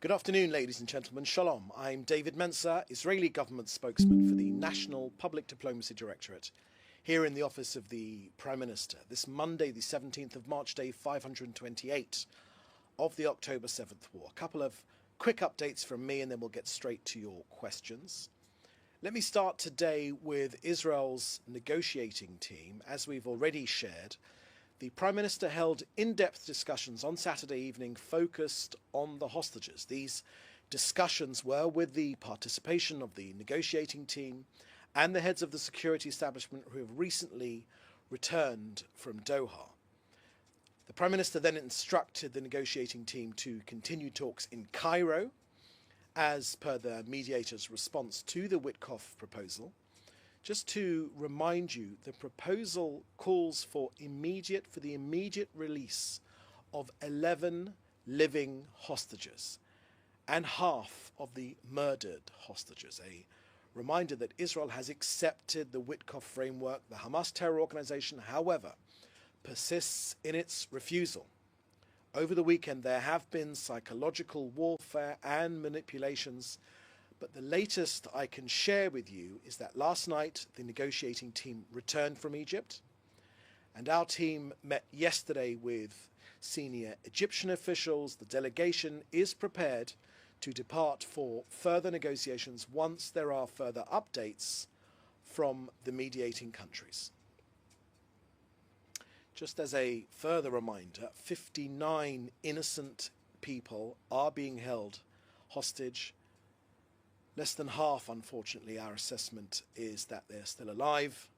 Good afternoon, ladies and gentlemen. Shalom. I'm David Mencer, Israeli government spokesman for the National Public Diplomacy Directorate, here in the office of the Prime Minister. This Monday, the 17th of March, day 528 of the October 7th War. A couple of quick updates from me, and then we'll get straight to your questions. Let me start today with Israel's negotiating team. As we've already shared, the Prime Minister held in-depth discussions on Saturday evening focused on the hostages. These discussions were with the participation of the negotiating team and the heads of the security establishment who have recently returned from Doha. The Prime Minister then instructed the negotiating team to continue talks in Cairo, as per the mediator's response to the Witkoff proposal. Just to remind you, the proposal calls for the immediate release of 11 living hostages and half of the murdered hostages. A reminder that Israel has accepted the Witkoff framework. The Hamas terror organization, however, persists in its refusal. Over the weekend, there have been psychological warfare and manipulations. But the latest I can share with you is that last night the negotiating team returned from Egypt, and our team met yesterday with senior Egyptian officials. The delegation is prepared to depart for further negotiations once there are further updates from the mediating countries. Just as a further reminder, 59 innocent people are being held hostage. Less than half, unfortunately, our assessment is that they're still alive.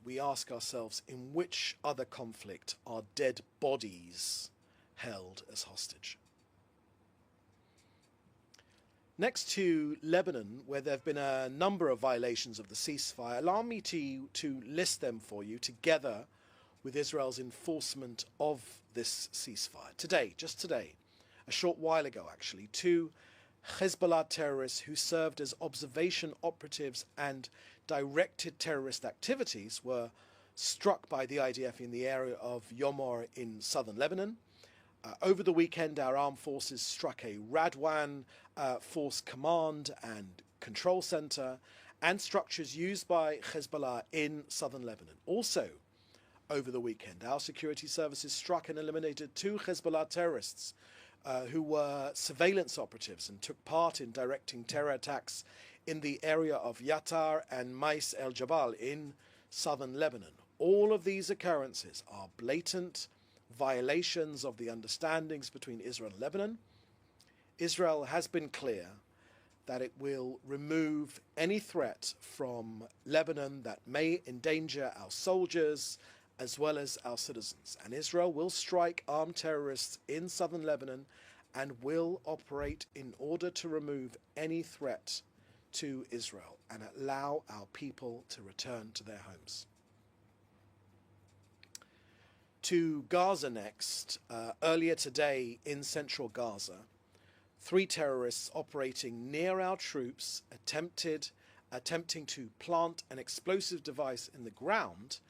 We ask ourselves, in which other conflict are dead bodies held as hostage? Next to Lebanon, where there have been a number of violations of the ceasefire, allow me to list them for you together with Israel's enforcement of this ceasefire. Today, just today, a short while ago actually, two Hezbollah terrorists who served as observation operatives and directed terrorist activities were struck by the IDF in the area of Yomor in southern Lebanon. Over the weekend, our armed forces struck a Radwan force command and control center and structures used by Hezbollah in southern Lebanon. Also, over the weekend, our security services struck and eliminated two Hezbollah terrorists who were surveillance operatives and took part in directing terror attacks in the area of Yatar and Mais El Jabal in southern Lebanon. All of these occurrences are blatant violations of the understandings between Israel and Lebanon. Israel has been clear that it will remove any threat from Lebanon that may endanger our soldiers as well as our citizens. And Israel will strike armed terrorists in southern Lebanon and will operate in order to remove any threat to Israel and allow our people to return to their homes. To Gaza next. Earlier today in central Gaza, 3 terrorists operating near our troops attempting to plant an explosive device in the ground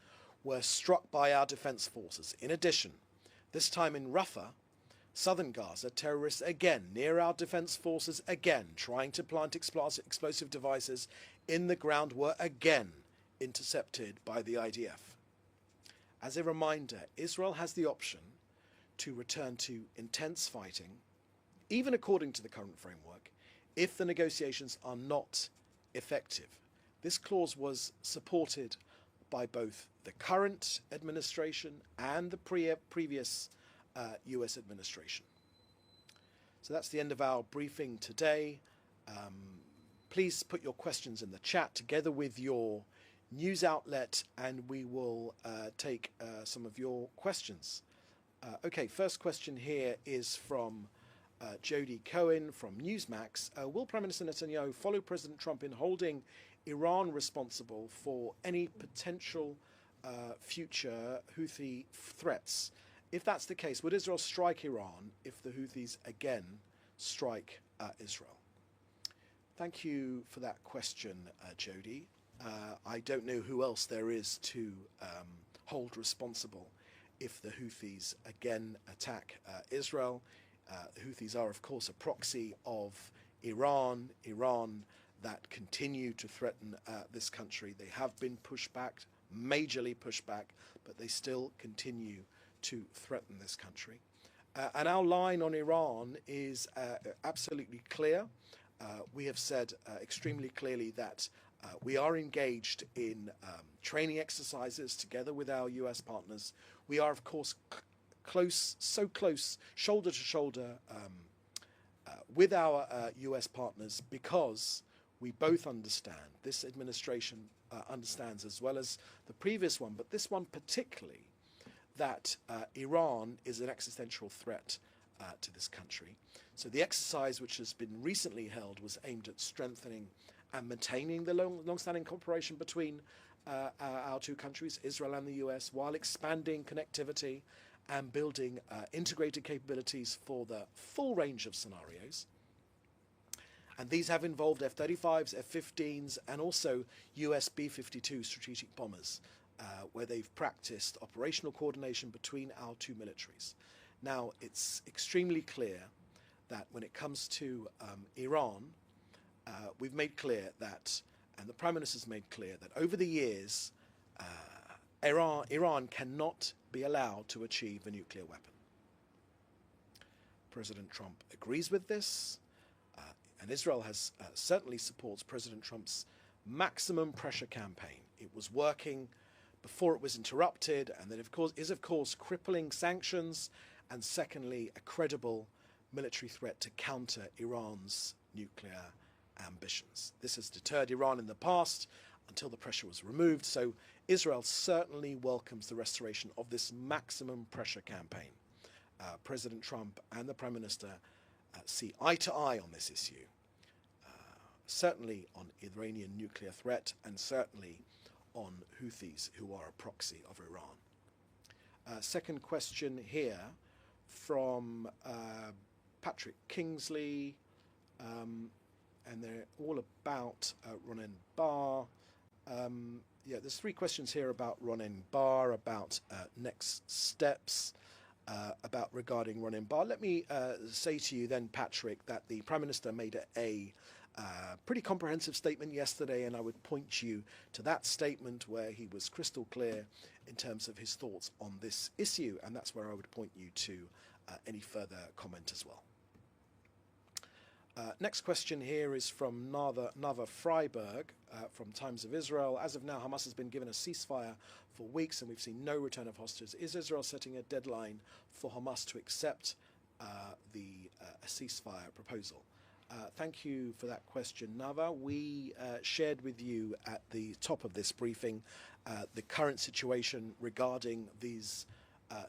were struck by our defense forces. In addition, this time in Rafah, southern Gaza, terrorists again near our defense forces, again trying to plant explosive devices in the ground, were again intercepted by the IDF. As a reminder, Israel has the option to return to intense fighting, even according to the current framework, if the negotiations are not effective. This clause was supported by both the current administration and the previous US administration. So that's the end of our briefing today. Please put your questions in the chat together with your news outlet, and we will take some of your questions. Okay, first question here is from Jody Cohen from Newsmax. Will Prime Minister Netanyahu follow President Trump in holding Iran responsible for any potential future Houthi threats? If that's the case, would Israel strike Iran if the Houthis again strike Israel? Thank you for that question, Jody. I don't know who else there is to hold responsible if the Houthis again attack Israel. The Houthis are, of course, a proxy of Iran that continue to threaten this country. They have been pushed back, majorly pushed back, but they still continue to threaten this country. And our line on Iran is absolutely clear. We have said extremely clearly that we are engaged in training exercises together with our US partners. We are, of course, close, so close, shoulder to shoulder with our US partners, because we both understand, this administration understands as well as the previous one, but this one particularly, that Iran is an existential threat to this country. So the exercise which has been recently held was aimed at strengthening and maintaining the long-standing cooperation between our two countries, Israel and the US, while expanding connectivity and building integrated capabilities for the full range of scenarios. And these have involved F-35s, F-15s, and also US B-52 strategic bombers, where they've practiced operational coordination between our two militaries. Now, it's extremely clear that when it comes to Iran, we've made clear that, and the Prime Minister's made clear, that over the years, Iran cannot be allowed to achieve a nuclear weapon. President Trump agrees with this, and Israel has certainly supports President Trump's maximum pressure campaign. It was working before it was interrupted, and that is of course crippling sanctions, and secondly, a credible military threat to counter Iran's nuclear ambitions. This has deterred Iran in the past until the pressure was removed, so Israel certainly welcomes the restoration of this maximum pressure campaign. President Trump and the Prime Minister see eye to eye on this issue, certainly on Iranian nuclear threat, and certainly on Houthis, who are a proxy of Iran. Second question here from Patrick Kingsley, and they're all about Ronen Bar. Yeah, there's three questions here about Ronen Bar, about next steps, about regarding Ronen Bar. Let me say to you then, Patrick, that the Prime Minister made a pretty comprehensive statement yesterday, and I would point you to that statement where he was crystal clear in terms of his thoughts on this issue, and that's where I would point you to any further comment as well. Next question here is from Nava Freiberg from Times of Israel. As of now, Hamas has been given a ceasefire for weeks and we've seen no return of hostages. Is Israel setting a deadline for Hamas to accept a ceasefire proposal? Thank you for that question, Nava. We shared with you at the top of this briefing the current situation regarding these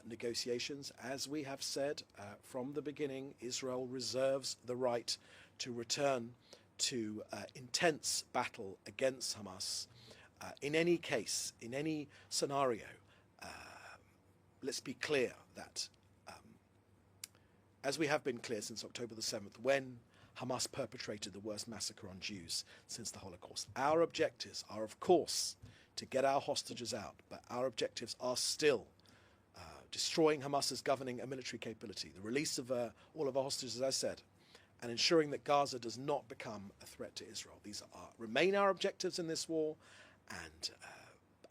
negotiations. As we have said from the beginning, Israel reserves the right to return to intense battle against Hamas in any case, in any scenario. Let's be clear that, as we have been clear since October the 7th, when Hamas perpetrated the worst massacre on Jews since the Holocaust, our objectives are, of course, to get our hostages out, but our objectives are still destroying Hamas's governing and military capability, the release of all of our hostages, as I said, and ensuring that Gaza does not become a threat to Israel. These remain our objectives in this war, and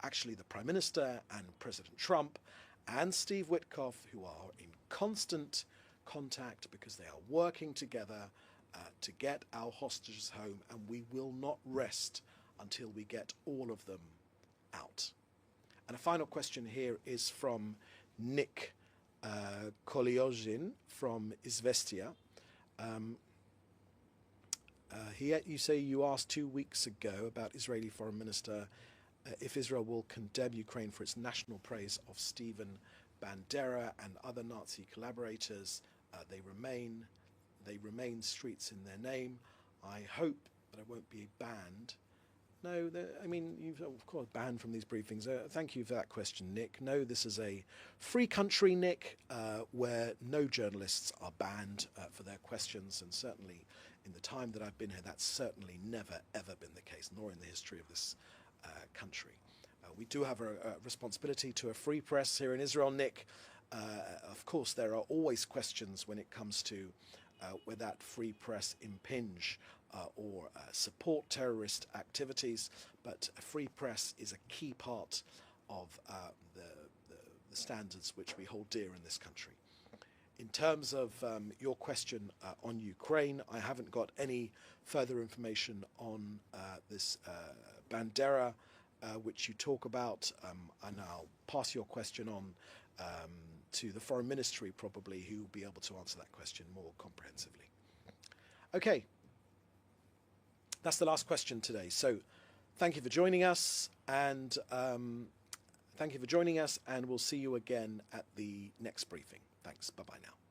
actually the Prime Minister and President Trump and Steve Witkoff, who are in constant contact because they are working together to get our hostages home, and we will not rest until we get all of them out. And a final question here is from Nick Kolyozhin from Izvestia. You say you asked 2 weeks ago about Israeli Foreign Minister if Israel will condemn Ukraine for its national praise of Stephen Bandera and other Nazi collaborators. They remain streets in their name. I hope that it won't be banned. No, I mean, you've of course banned from these briefings. Thank you for that question, Nick. No, this is a free country, Nick, where no journalists are banned for their questions, and certainly in the time that I've been here, that's certainly never, ever been the case, nor in the history of this country. We do have a responsibility to a free press here in Israel, Nick, Of course, there are always questions when it comes to whether that free press impinge or support terrorist activities, but a free press is a key part of the standards which we hold dear in this country. In terms of your question on Ukraine, I haven't got any further information on this bandera which you talk about, and I'll pass your question on to the Foreign Ministry probably, who will be able to answer that question more comprehensively. Okay, that's the last question today. So thank you for joining us, and we'll see you again at the next briefing. Thanks. Bye-bye now.